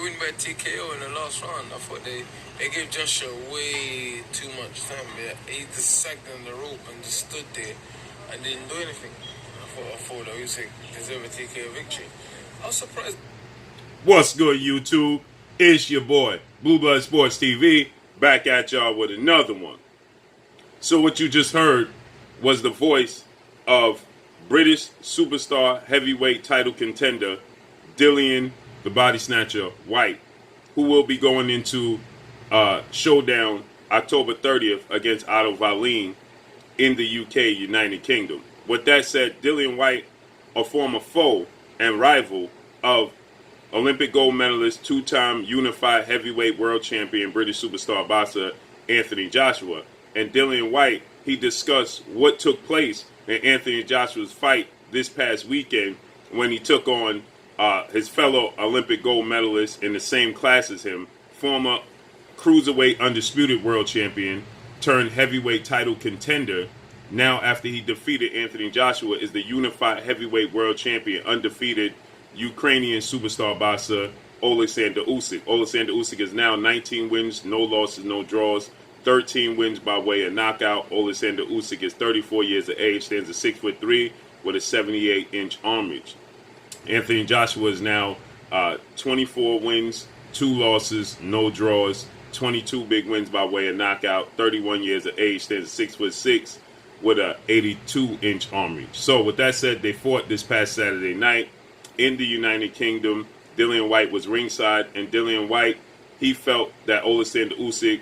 win by TKO in the last round. I thought they gave Joshua way too much time. Yeah, he just sagged on the rope and just stood there and didn't do anything. I thought that Usyk deserved a TKO victory. I was surprised. What's good, YouTube? It's your boy, Blue Blood Sports TV, back at y'all with another one. So what you just heard was the voice of British superstar heavyweight title contender Dillian the Body Snatcher Whyte, who will be going into showdown October 30th against Otto Wallin in the UK, United Kingdom. With that said, Dillian Whyte, a former foe and rival of Olympic gold medalist, two-time unified heavyweight world champion, British superstar boxer Anthony Joshua. And Dillian Whyte, he discussed what took place in Anthony Joshua's fight this past weekend when he took on his fellow Olympic gold medalist in the same class as him, former cruiserweight undisputed world champion turned heavyweight title contender. Now, after he defeated Anthony Joshua, is the unified heavyweight world champion, undefeated Ukrainian superstar boxer Oleksandr Usyk. Oleksandr Usyk is now 19 wins, no losses, no draws, 13 wins by way of knockout. Oleksandr Usyk is 34 years of age, stands at 6'3" with a 78-inch arm reach. Anthony Joshua is now 24 wins, 2 losses, no draws, 22 big wins by way of knockout, 31 years of age, stands at 6'6" with a 82-inch arm reach. So with that said, they fought this past Saturday night in the United Kingdom. Dillian Whyte was ringside, and Dillian Whyte, he felt that Oleksandr Usyk,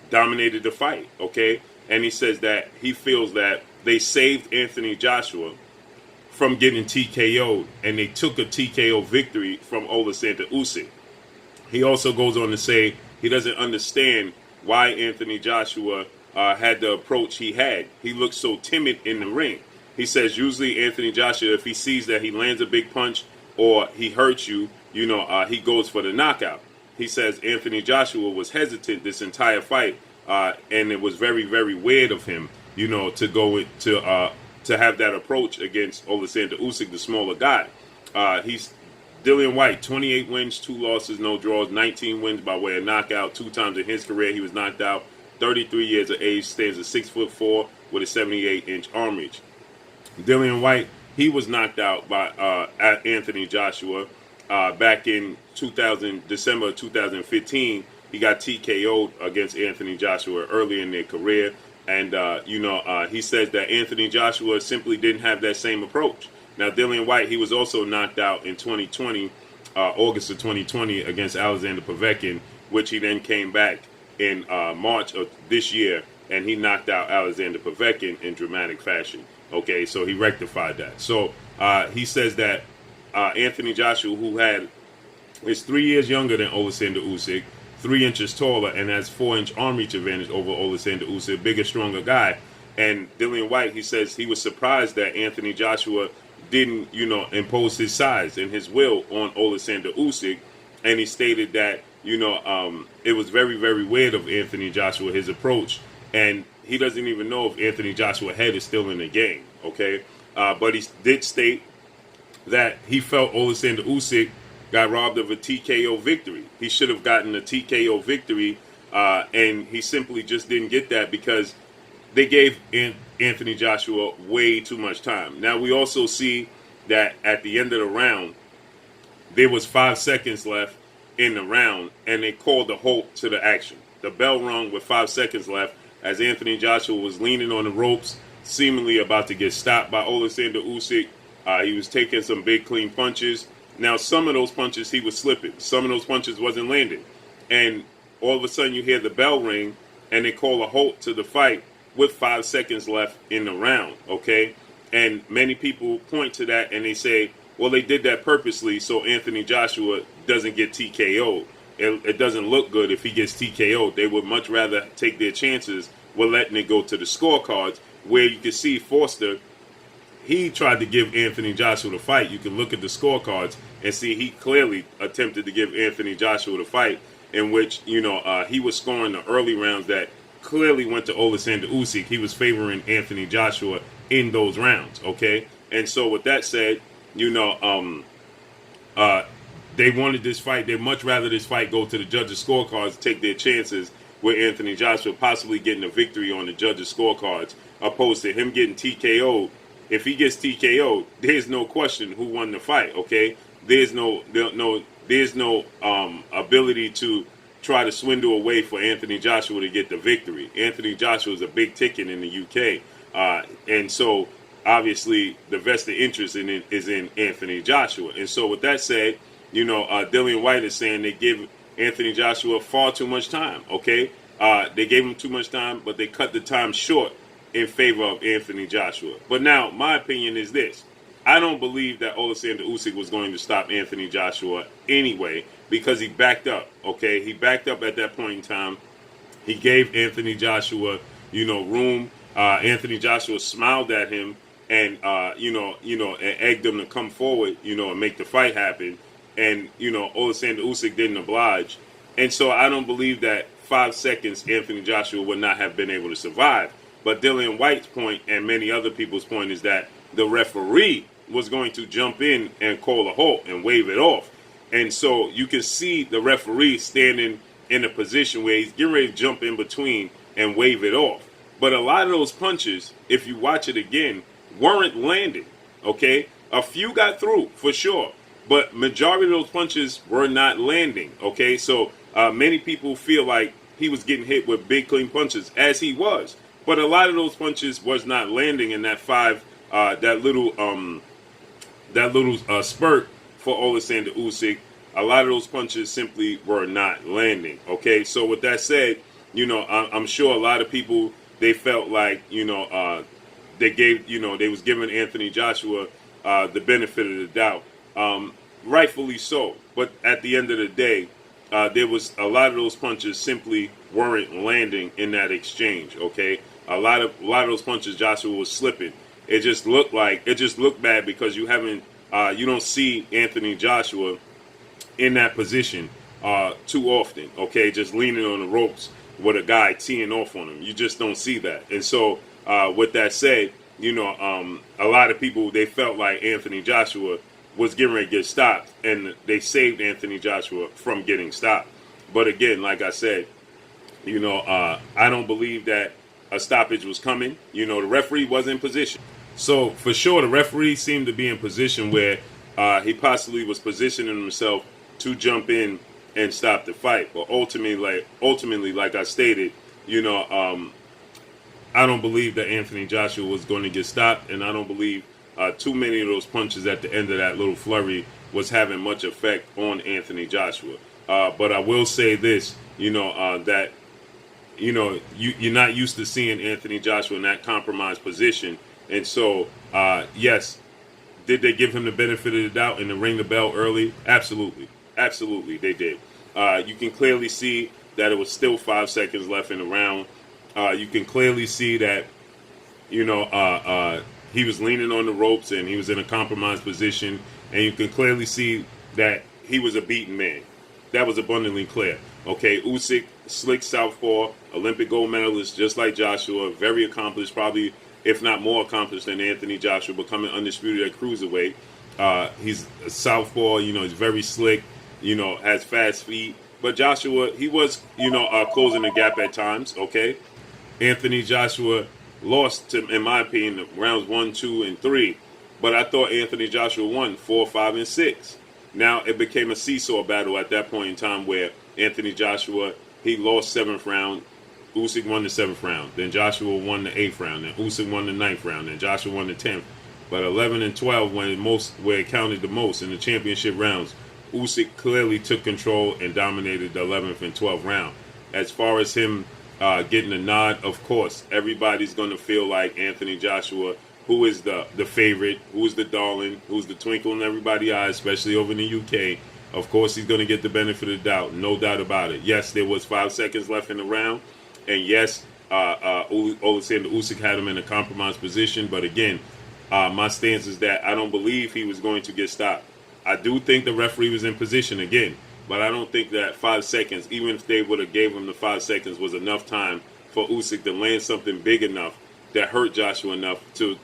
dominated the fight, okay? And he says that he feels that they saved Anthony Joshua from getting TKO'd, and they took a TKO victory from Oleksandr Usyk. He also goes on to say he doesn't understand why Anthony Joshua had the approach he had. He looked so timid in the ring. He says usually Anthony Joshua, if he sees that he lands a big punch or he hurts you, he goes for the knockout. He says Anthony Joshua was hesitant this entire fight, and it was very, very weird of him, to go to have that approach against Oleksandr Usyk, the smaller guy. He's Dillian Whyte, 28 wins, 2 losses, no draws, 19 wins by way of knockout. 2 times in his career he was knocked out. 33 years of age, stands at 6'4" with a 78-inch arm reach. Dillian Whyte, he was knocked out by Anthony Joshua back in December 2015. He got TKO'd against Anthony Joshua early in their career. And, he says that Anthony Joshua simply didn't have that same approach. Now, Dillian Whyte, he was also knocked out in 2020, August of 2020, against Alexander Povetkin, which he then came back in March of this year, and he knocked out Alexander Povetkin in dramatic fashion. Okay, so he rectified that. So he says that Anthony Joshua, who is 3 years younger than Oleksandr Usyk, 3 inches taller, and has 4-inch arm reach advantage over Oleksandr Usyk, bigger, stronger guy. And Dillian Whyte, he says he was surprised that Anthony Joshua didn't, impose his size and his will on Oleksandr Usyk. And he stated that, it was very, very weird of Anthony Joshua, his approach. And he doesn't even know if Anthony Joshua's head is still in the game, okay? But he did state that he felt Oleksandr Usyk got robbed of a TKO victory. He should have gotten a TKO victory, and he simply just didn't get that because they gave Anthony Joshua way too much time. Now, we also see that at the end of the round, there was 5 seconds left in the round, and they called a halt to the action. The bell rung with 5 seconds left as Anthony Joshua was leaning on the ropes, seemingly about to get stopped by Oleksandr Usyk. He was taking some big, clean punches. Now, some of those punches he was slipping. Some of those punches wasn't landing. And all of a sudden you hear the bell ring and they call a halt to the fight with 5 seconds left in the round, okay? And many people point to that and they say, well, they did that purposely so Anthony Joshua doesn't get TKO'd. It doesn't look good if he gets TKO'd. They would much rather take their chances with letting it go to the scorecards, where you can see Foster, he tried to give Anthony Joshua the fight. You can look at the scorecards and see he clearly attempted to give Anthony Joshua the fight, in which, he was scoring the early rounds that clearly went to Oleksandr Usyk. He was favoring Anthony Joshua in those rounds, okay? And so with that said, they wanted this fight. They'd much rather this fight go to the judges' scorecards, take their chances with Anthony Joshua possibly getting a victory on the judges' scorecards, opposed to him getting TKO'd. If he gets TKO'd, there's no question who won the fight. Okay, there's no ability to try to swindle away for Anthony Joshua to get the victory. Anthony Joshua is a big ticket in the UK, and so obviously the vested interest in it is in Anthony Joshua. And so with that said, Dillian Whyte is saying they give Anthony Joshua far too much time. Okay, they gave him too much time, but they cut the time short in favor of Anthony Joshua. But now my opinion is this: I don't believe that Oleksandr Usyk was going to stop Anthony Joshua anyway, because he backed up. Okay, he backed up at that point in time. He gave Anthony Joshua, room. Anthony Joshua smiled at him and and egged him to come forward, and make the fight happen. And Oleksandr Usyk didn't oblige. And so I don't believe that 5 seconds Anthony Joshua would not have been able to survive. But Dillian Whyte's point and many other people's point is that the referee was going to jump in and call a halt and wave it off. And so you can see the referee standing in a position where he's getting ready to jump in between and wave it off. But a lot of those punches, if you watch it again, weren't landing. Okay, a few got through for sure, but majority of those punches were not landing. Okay, so many people feel like he was getting hit with big clean punches, as he was, but a lot of those punches was not landing in that little spurt for Oleksandr Usyk. A lot of those punches simply were not landing. Okay, so with that said, I'm sure a lot of people, they felt like they gave they was giving Anthony Joshua the benefit of the doubt, rightfully so. But at the end of the day, there was a lot of those punches simply weren't landing in that exchange. Okay, a lot of those punches Joshua was slipping. It just looked bad because you don't see Anthony Joshua in that position too often. Okay, just leaning on the ropes with a guy teeing off on him. You just don't see that. And so with that said, a lot of people, they felt like Anthony Joshua was getting ready to get stopped, and they saved Anthony Joshua from getting stopped. But again, like I said, I don't believe that a stoppage was coming. The referee was in position. So for sure, the referee seemed to be in position where he possibly was positioning himself to jump in and stop the fight. But ultimately, like I stated, I don't believe that Anthony Joshua was going to get stopped, and I don't believe too many of those punches at the end of that little flurry was having much effect on Anthony Joshua. But I will say this, that you're not used to seeing Anthony Joshua in that compromised position, and so yes, did they give him the benefit of the doubt and to ring the bell early? Absolutely, they did. You can clearly see that it was still 5 seconds left in the round. You can clearly see that, he was leaning on the ropes and he was in a compromised position. And you can clearly see that he was a beaten man. That was abundantly clear. Okay, Usyk, slick southpaw, Olympic gold medalist, just like Joshua, very accomplished, probably, if not more accomplished than Anthony Joshua, becoming undisputed at cruiserweight. He's a southpaw, he's very slick, has fast feet. But Joshua, he was, closing the gap at times, okay? Anthony Joshua lost, to, in my opinion, rounds 1, 2, and 3. But I thought Anthony Joshua won 4, 5, and 6. Now, it became a seesaw battle at that point in time where Anthony Joshua, he lost 7th round. Usyk won the 7th round. Then Joshua won the 8th round. Then Usyk won the 9th round. Then Joshua won the 10th. But 11 and 12, where it counted the most in the championship rounds, Usyk clearly took control and dominated the 11th and 12th round. As far as him getting a nod, of course, everybody's going to feel like Anthony Joshua, who is the favorite, who is the darling, who's the twinkle in everybody's eyes, especially over in the UK. Of course, he's going to get the benefit of the doubt, no doubt about it. Yes, there was 5 seconds left in the round, and yes, Oleksandr Usyk had him in a compromised position. But again, my stance is that I don't believe he was going to get stopped. I do think the referee was in position again, but I don't think that 5 seconds, even if they would have gave him the 5 seconds, was enough time for Usyk to land something big enough that hurt Joshua enough to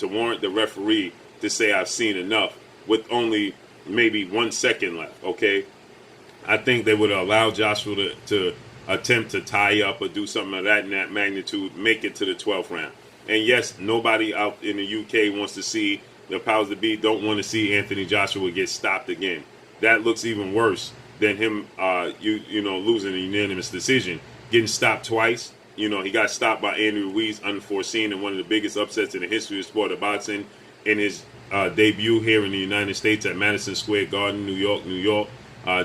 warrant the referee to say I've seen enough with only maybe 1 second left, okay? I think they would allow Joshua to attempt to tie up or do something of that in that magnitude, make it to the 12th round. And yes, nobody out in the UK wants to see, the powers that be don't want to see Anthony Joshua get stopped again. That looks even worse than him, losing a unanimous decision. Getting stopped twice. He got stopped by Andrew Ruiz, unforeseen, and one of the biggest upsets in the history of sport of boxing in his debut here in the United States at Madison Square Garden, New York,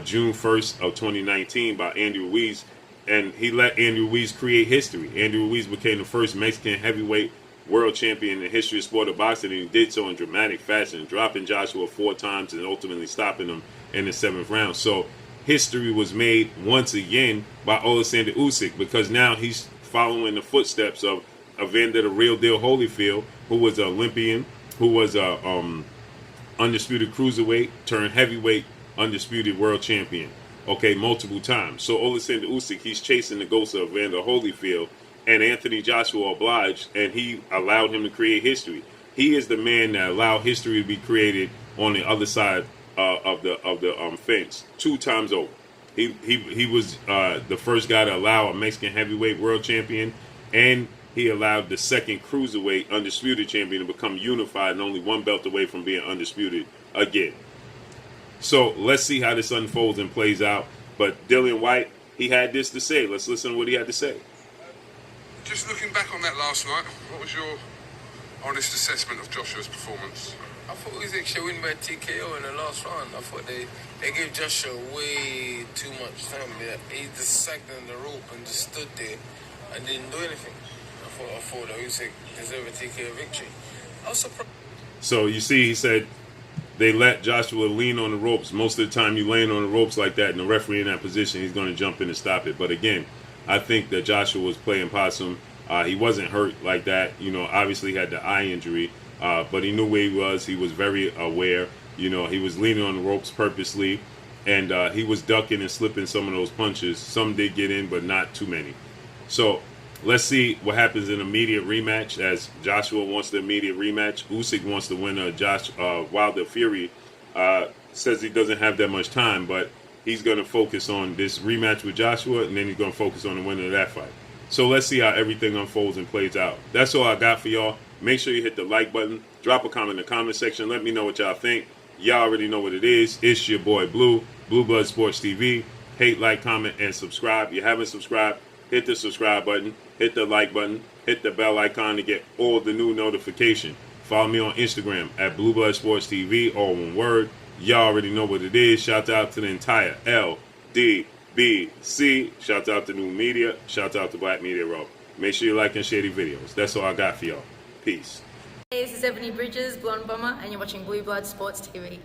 June 1st of 2019 by Andrew Ruiz. And he let Andrew Ruiz create history. Andrew Ruiz became the first Mexican heavyweight world champion in the history of sport of boxing, and he did so in dramatic fashion, dropping Joshua 4 times and ultimately stopping him in the 7th round. So history was made once again by Oleksandr Usyk, because now he's following the footsteps of Evander the Real Deal Holyfield, who was an Olympian, who was a undisputed cruiserweight turned heavyweight undisputed world champion. Okay, multiple times. So Oleksandr Usyk, he's chasing the ghost of Evander Holyfield, and Anthony Joshua obliged, and he allowed him to create history. He is the man that allowed history to be created on the other side of the fence 2 times over. He was the first guy to allow a Mexican heavyweight world champion, and he allowed the second cruiserweight undisputed champion to become unified and only 1 belt away from being undisputed again. So let's see how this unfolds and plays out. But Dillian Whyte, he had this to say. Let's listen to what he had to say. Just looking back on that last night, what was your honest assessment of Joshua's performance? I thought Usyk should win by TKO in the last round. I thought they gave Joshua way too much time. He just sagged on the rope and just stood there and didn't do anything. I thought that Usyk deserved a TKO victory. I was surprised. So you see, he said they let Joshua lean on the ropes. Most of the time you laying on the ropes like that and the referee in that position, he's going to jump in and stop it. But again, I think that Joshua was playing possum. He wasn't hurt like that. Obviously he had the eye injury, but he knew where he was. He was very aware. He was leaning on the ropes purposely, and he was ducking and slipping some of those punches. Some did get in, but not too many. So let's see what happens in an immediate rematch, as Joshua wants the immediate rematch. Usyk wants the winner. Wilder Fury says he doesn't have that much time, but he's going to focus on this rematch with Joshua, and then he's going to focus on the winner of that fight. So let's see how everything unfolds and plays out. That's all I got for y'all. Make sure you hit the like button. Drop a comment in the comment section. Let me know what y'all think. Y'all already know what it is. It's your boy Blue, Blue Blood Sports TV. Hate, like, comment, and subscribe. If you haven't subscribed, hit the subscribe button. Hit the like button. Hit the bell icon to get all the new notification. Follow me on Instagram at Blue Blood Sports TV, all one word. Y'all already know what it is. Shout out to the entire LDBC. Shout out to New Media. Shout out to Black Media Raw. Make sure you like and share the videos. That's all I got for y'all. Peace. Hey, this is Ebony Bridges, Blonde Bomber, and you're watching Blue Blood Sports TV.